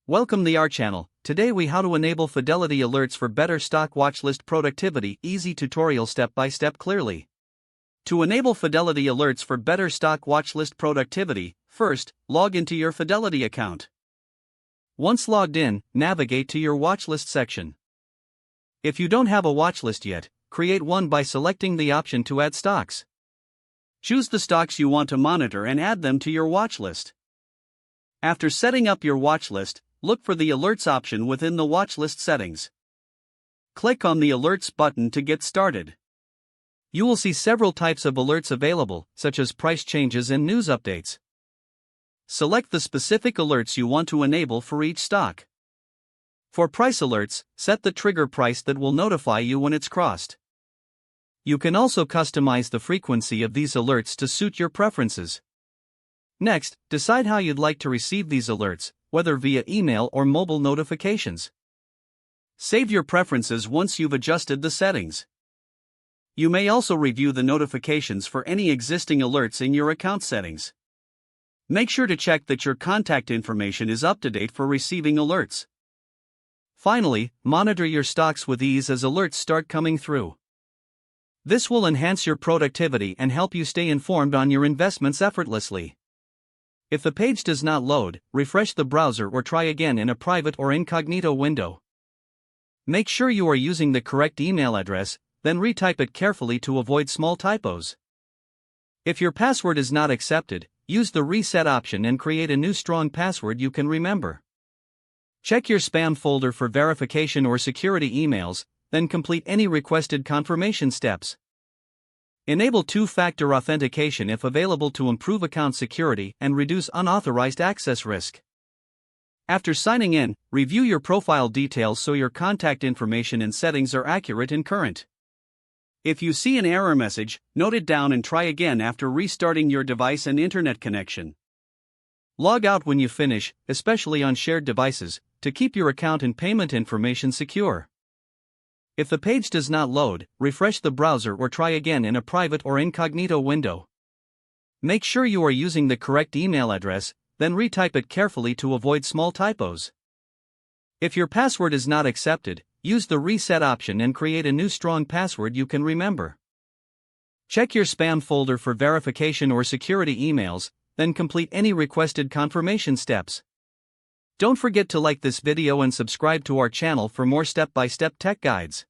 Welcome to our channel. Today we how to enable Fidelity alerts for better stock watchlist productivity. Easy tutorial step by step clearly. To enable Fidelity alerts for better stock watchlist productivity, first, log into your Fidelity account. Once logged in, navigate to your watchlist section. If you don't have a watchlist yet, create one by selecting the option to add stocks. Choose the stocks you want to monitor and add them to your watchlist. After setting up your watchlist, look for the Alerts option within the watchlist settings. Click on the Alerts button to get started. You will see several types of alerts available, such as price changes and news updates. Select the specific alerts you want to enable for each stock. For price alerts, set the trigger price that will notify you when it's crossed. You can also customize the frequency of these alerts to suit your preferences. Next, decide how you'd like to receive these alerts, whether via email or mobile notifications. Save your preferences once you've adjusted the settings. You may also review the notifications for any existing alerts in your account settings. Make sure to check that your contact information is up to date for receiving alerts. Finally, monitor your stocks with ease as alerts start coming through. This will enhance your productivity and help you stay informed on your investments effortlessly. If the page does not load, refresh the browser or try again in a private or incognito window. Make sure you are using the correct email address, then retype it carefully to avoid small typos. If your password is not accepted, use the reset option and create a new strong password you can remember. Check your spam folder for verification or security emails, then complete any requested confirmation steps. Enable two-factor authentication if available to improve account security and reduce unauthorized access risk. After signing in, review your profile details so your contact information and settings are accurate and current. If you see an error message, note it down and try again after restarting your device and internet connection. Log out when you finish, especially on shared devices, to keep your account and payment information secure. If the page does not load, refresh the browser or try again in a private or incognito window. Make sure you are using the correct email address, then retype it carefully to avoid small typos. If your password is not accepted, use the reset option and create a new strong password you can remember. Check your spam folder for verification or security emails, then complete any requested confirmation steps. Don't forget to like this video and subscribe to our channel for more step-by-step tech guides.